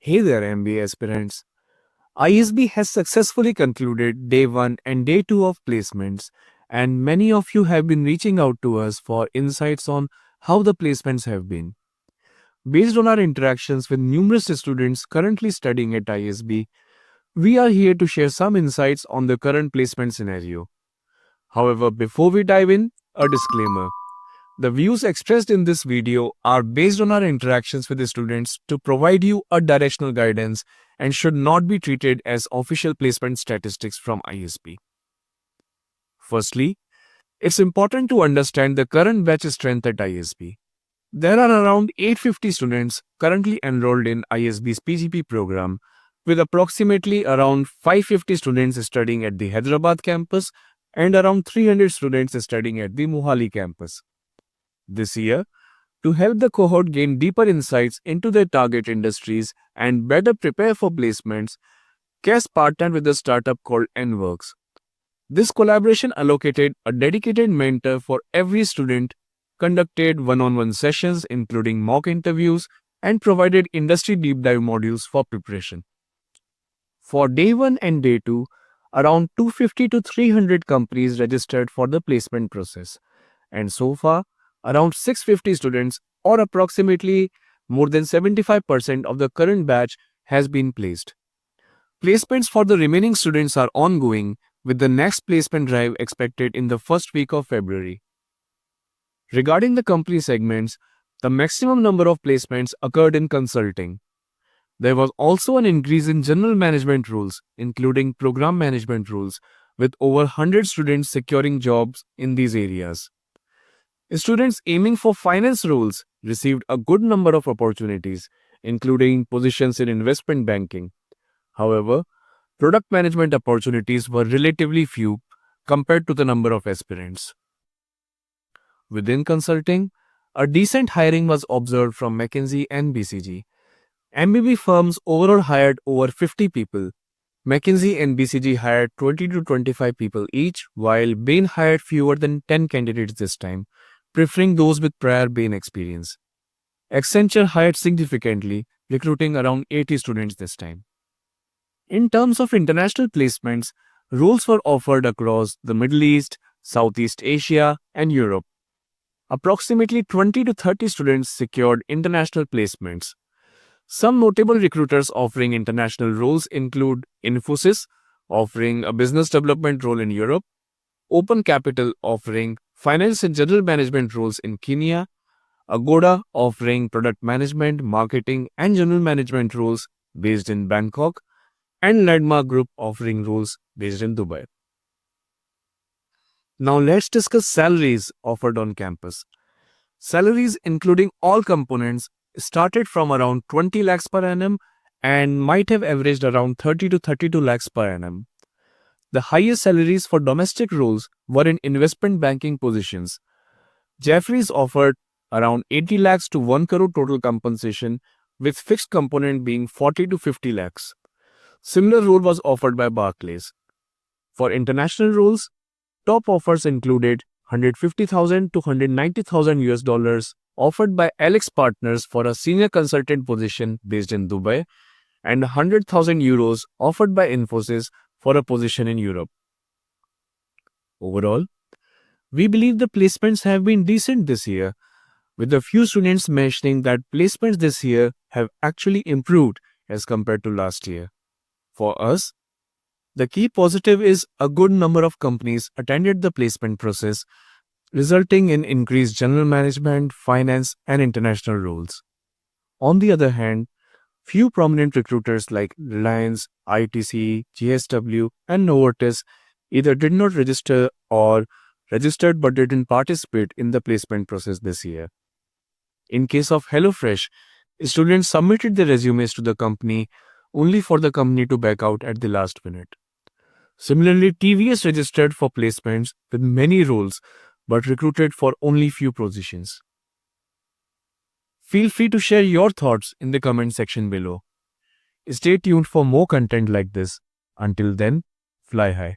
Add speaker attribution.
Speaker 1: Hey there, MBA aspirants. ISB has successfully concluded day 1 and day 2 of placements, and many of you have been reaching out to us for insights on how the placements have been. Based on our interactions with numerous students currently studying at ISB, we are here to share some insights on the current placement scenario. However, before we dive in, a disclaimer. The views expressed in this video are based on our interactions with the students to provide you a directional guidance and should not be treated as official placement statistics from ISB. Firstly, it's important to understand the current batch strength at ISB. There are around 850 students currently enrolled in ISB's PGP program, with approximately around 550 students studying at the Hyderabad campus and around 300 students studying at the Mohali campus. This year, to help the cohort gain deeper insights into their target industries and better prepare for placements, CAS partnered with a startup called NWorks. This collaboration allocated a dedicated mentor for every student, conducted one-on-one sessions including mock interviews, and provided industry deep dive modules for preparation. For day 1 and day 2, around 250 to 300 companies registered for the placement process, and so far, around 650 students, or approximately more than 75% of the current batch, has been placed. Placements for the remaining students are ongoing, with the next placement drive expected in the first week of February. Regarding the company segments, the maximum number of placements occurred in consulting. There was also an increase in general management roles, including program management roles, with over 100 students securing jobs in these areas. Students aiming for finance roles received a good number of opportunities, including positions in investment banking. However, product management opportunities were relatively few compared to the number of aspirants. Within consulting, a decent hiring was observed from McKinsey and BCG. MBB firms overall hired over 50 people. McKinsey and BCG hired 20 to 25 people each, while Bain hired fewer than 10 candidates this time, preferring those with prior Bain experience. Accenture hired significantly, recruiting around 80 students this time. In terms of international placements, roles were offered across the Middle East, Southeast Asia, and Europe. Approximately 20 to 30 students secured international placements. Some notable recruiters offering international roles include Infosys, offering a business development role in Europe, Open Capital offering finance and general management roles in Kenya, Agoda offering product management, marketing, and general management roles based in Bangkok, and Landmark Group offering roles based in Dubai. Now let's discuss salaries offered on campus. Salaries, including all components, started from around 20 lakhs per annum and might have averaged around 30 to 32 lakhs per annum. The highest salaries for domestic roles were in investment banking positions. Jefferies offered around 80 lakhs to 1 crore total compensation, with fixed component being 40 to 50 lakhs. Similar role was offered by Barclays. For international roles, top offers included 150,000 to 190,000 US dollars offered by Alex Partners for a senior consultant position based in Dubai, and 100,000 euros offered by Infosys for a position in Europe. Overall, we believe the placements have been decent this year, with a few students mentioning that placements this year have actually improved as compared to last year. For us, the key positive is a good number of companies attended the placement process, resulting in increased general management, finance, and international roles. On the other hand, few prominent recruiters like Reliance, ITC, GSW, and Novartis either did not register or registered but didn't participate in the placement process this year. In case of HelloFresh, students submitted their resumes to the company only for the company to back out at the last minute. Similarly, TVS registered for placements with many roles but recruited for only few positions. Feel free to share your thoughts in the comment section below. Stay tuned for more content like this. Until then, fly high.